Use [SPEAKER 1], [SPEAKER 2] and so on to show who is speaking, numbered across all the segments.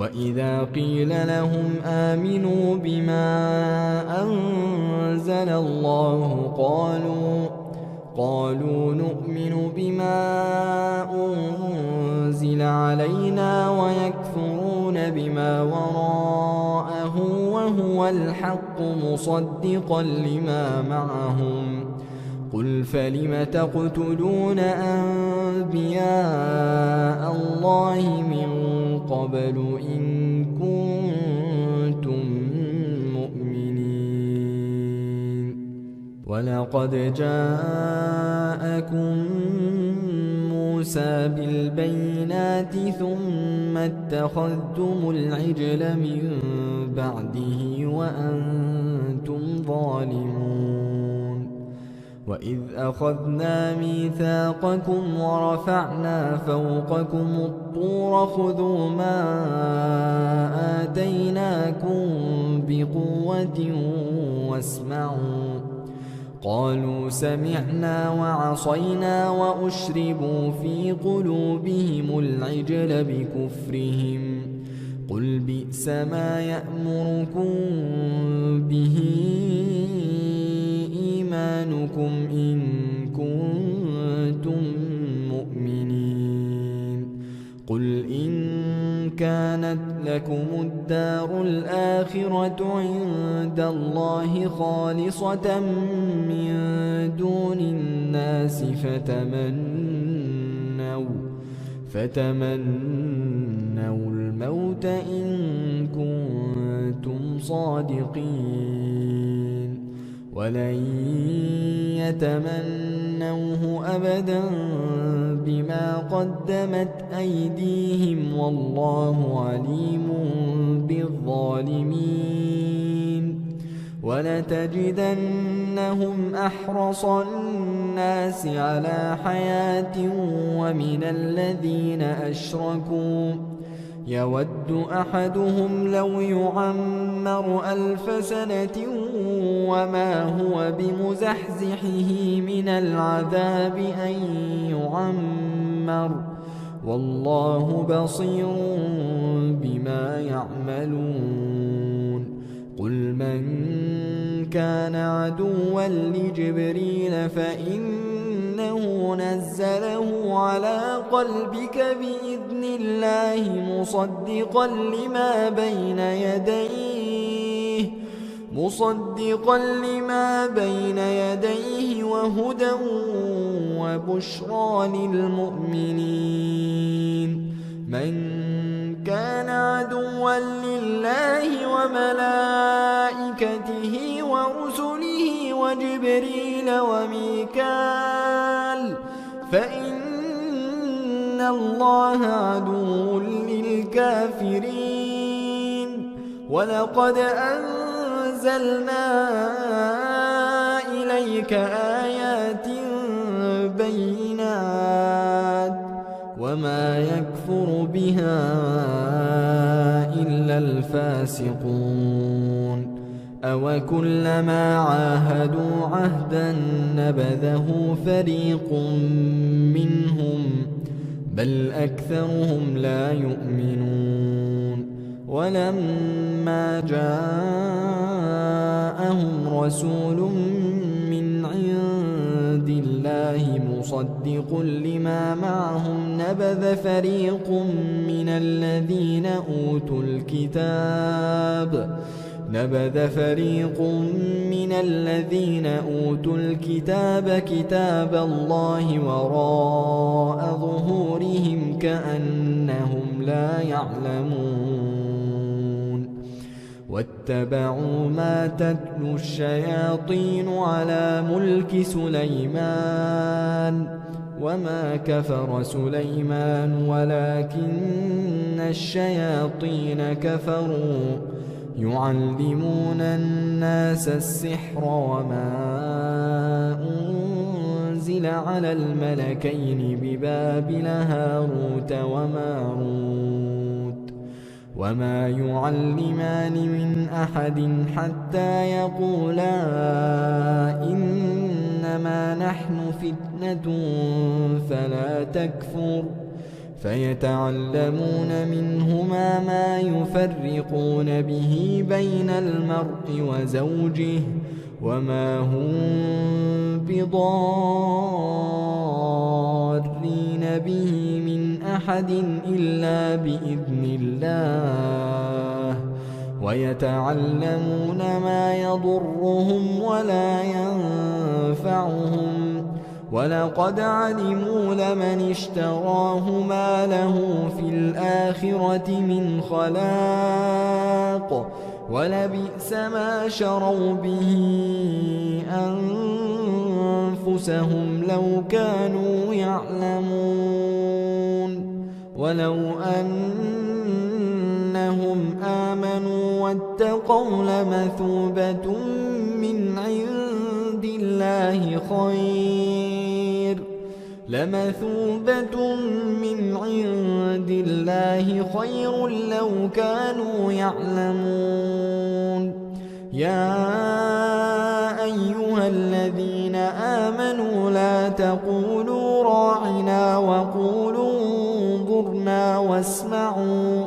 [SPEAKER 1] وإذا قيل لهم آمنوا بما أنزل الله قالوا نؤمن بما أنزل علينا ويكفرون بما وراءه وهو الحق مصدقا لما معهم. قل فلم تقتلون أنبياء الله من قبل إن كنتم مؤمنين؟ ولقد جاءكم موسى بالبينات ثم اتخذتم العجل من بعده وأنتم ظالمون. وإذ أخذنا ميثاقكم ورفعنا فوقكم الطور خذوا ما آتيناكم بقوة واسمعوا. قالوا سمعنا وعصينا وأشربوا في قلوبهم العجل بكفرهم. قل بئس ما يأمركم به إيمانكم إن كنتم مؤمنين. قل إن كانت لكم الدار الآخرة عند الله خالصة من دون الناس فتمنوا الموت إن كنتم صادقين. ولن يتمنوه أبدا بما قدمت أيديهم والله عليم بالظالمين. ولتجدنهم أحرص الناس على حياة ومن الذين أشركوا يود أحدهم لو يعمر 1000 سنة وما هو بمزحزحه من العذاب أن يعمر والله بصير بما يعملون. قل من كان عدوا لجبريل فإنه نزله على قلبك بإذن الله مصدقا لما بين يديه وهدى وبشرى للمؤمنين. من كان عدوا لله وملائكته ورسله وجبريل وميكال فإن الله عدو للكافرين. ولقد أنزلنا إليك آيات بينات وما يكفر بها إلا الفاسقون. أوكلما عاهدوا عهدا نبذه فريق منهم بل أكثرهم لا يؤمنون. ولما جاءهم رسول من عند الله مصدق لما معهم نبذ فريق من الذين أوتوا الكتاب كتاب الله وراء ظهورهم كأنهم لا يعلمون. واتبعوا ما تتلو الشياطين على ملك سليمان وما كفر سليمان ولكن الشياطين كفروا يعلمون الناس السحر وما أنزل على الملكين ببابل هاروت وماروت وما يعلمان من أحد حتى يقولا إنما نحن فتنة فلا تكفر فيتعلمون منهما ما يفرقون به بين المرء وزوجه وما هم بضارين به من أحد إلا بإذن الله ويتعلمون ما يضرهم ولا ينفعهم ولقد علموا لمن اشتراه ما له في الآخرة من خلاق ولبئس ما شروا به أنفسهم لو كانوا يعلمون ولو أنهم آمنوا واتقوا لمثوبة من عند الله خير لو كانوا يعلمون يا أيها الذين آمنوا لا تقولوا راعنا وقولوا انظرنا واسمعوا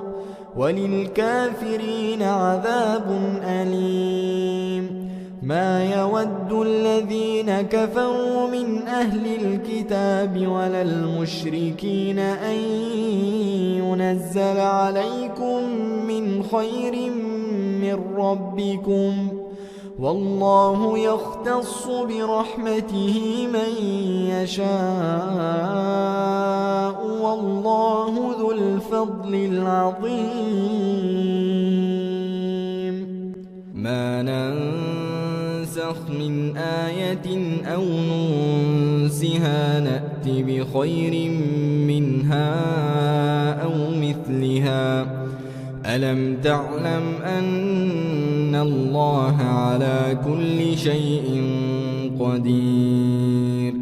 [SPEAKER 1] وللكافرين عذاب أليم ما يود الذين كفروا من أهل الكتاب ولا المشركين أن ينزل عليكم من خير من ربكم والله يختص برحمته من يشاء والله ذو الفضل العظيم ما ننسخ من آية أو ننسها نأت بخير منها أو مثلها ألم تعلم أن الله على كل شيء قدير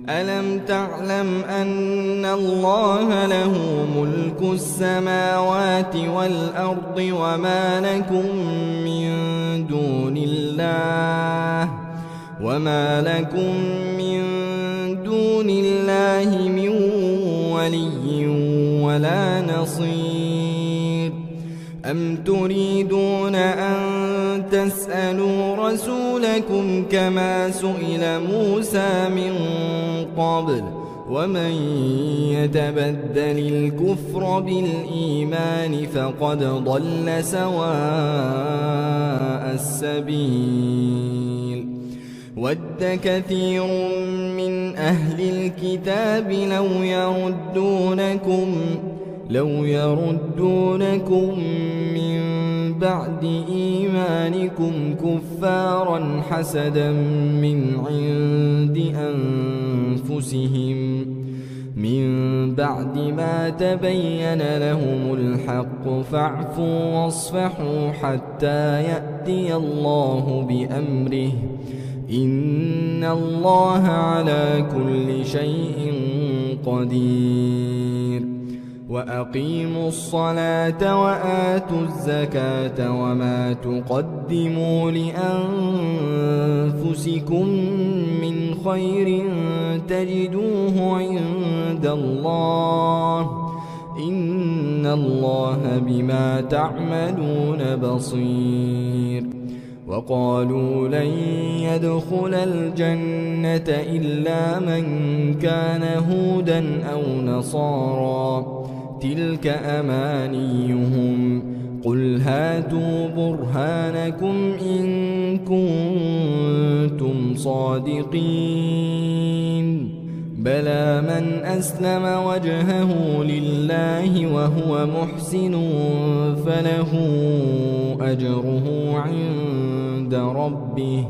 [SPEAKER 1] ألم تعلم أن الله له ملك السماوات والأرض وما لكم من دون الله من ولي ولا نصير أم تريدون أن تسألوا رسولكم كما سئل موسى من قبل ومن يتبدل الكفر بالإيمان فقد ضل سواء السبيل ود كثير من أهل الكتاب لو يردونكم من بعد إيمانكم كفارا حسدا من عند أنفسهم من بعد ما تبين لهم الحق فاعفوا واصفحوا حتى يأتي الله بأمره إن الله على كل شيء قدير وأقيموا الصلاة وآتوا الزكاة وما تقدموا لأنفسكم من خير تجدوه عند الله إن الله بما تعملون بصير وقالوا لن يدخل الجنة إلا من كان هودا أو نصارى تلك أمانيهم قل هاتوا برهانكم إن كنتم صادقين بلى من أسلم وجهه لله وهو محسن فله أجره عند ربه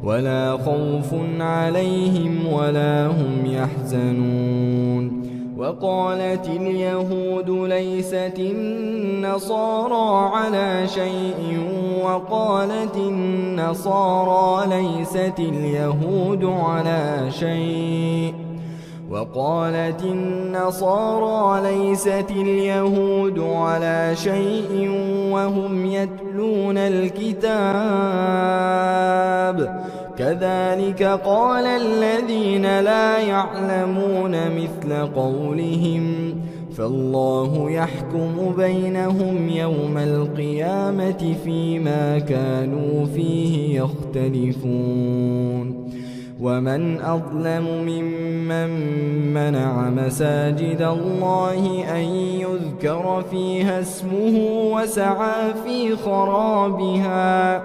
[SPEAKER 1] ولا خوف عليهم ولا هم يحزنون وقالت اليهود ليست النصارى على شيء وقالت النصارى ليست اليهود على شيء وقالت النصارى ليست اليهود على شيء وهم يتلون الكتاب كذلك قال الذين لا يعلمون مثل قولهم فالله يحكم بينهم يوم القيامة فيما كانوا فيه يختلفون ومن أظلم ممن منع مساجد الله أن يذكر فيها اسمه وسعى في خرابها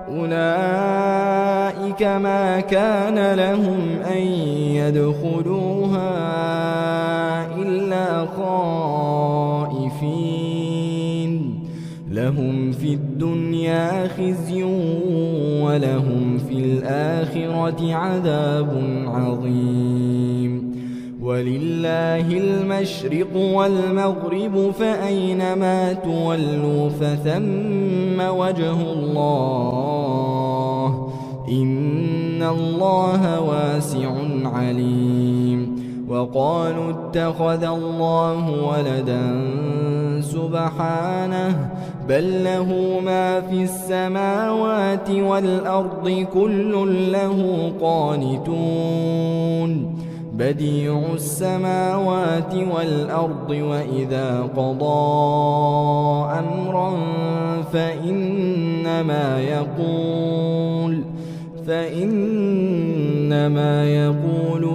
[SPEAKER 1] أولئك ما كان لهم أن يدخلوها إلا خائفين لهم في الدنيا خزي ولهم في الآخرة عذاب عظيم ولله المشرق والمغرب فأينما تولوا فثم وجه الله إن الله واسع عليم وقالوا اتخذ الله ولدا سبحانه بل له ما في السماوات والأرض كل له قانتون بديع السماوات والأرض وإذا قضى أمرا فإنما يقول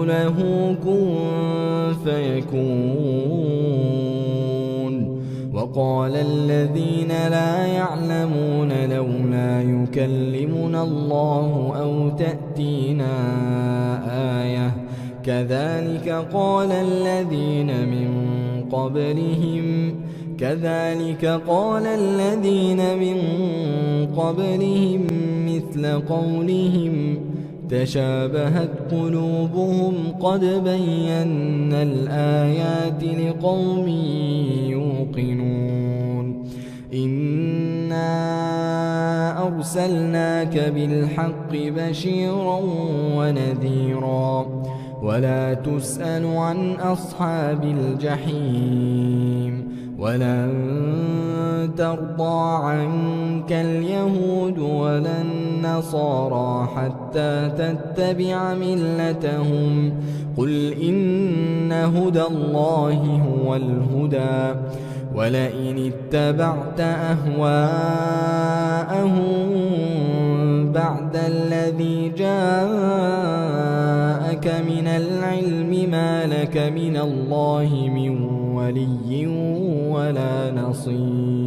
[SPEAKER 1] له كن فيكون وقال الذين لا يعلمون لولا يكلمنا الله أو تأتينا آية كذلك قال الذين من قبلهم مثل قولهم تشابهت قلوبهم قد بينا الآيات لقوم يوقنون إنا أرسلناك بالحق بشيرا ونذيرا ولا تسأل عن أصحاب الجحيم ولن ترضى عنك اليهود ولا النصارى حتى تتبع ملتهم قل إن هدى الله هو الهدى ولئن اتبعت أهواءهم بعد الذي جاءك من العلم ما لك من الله من ولي ولا نصير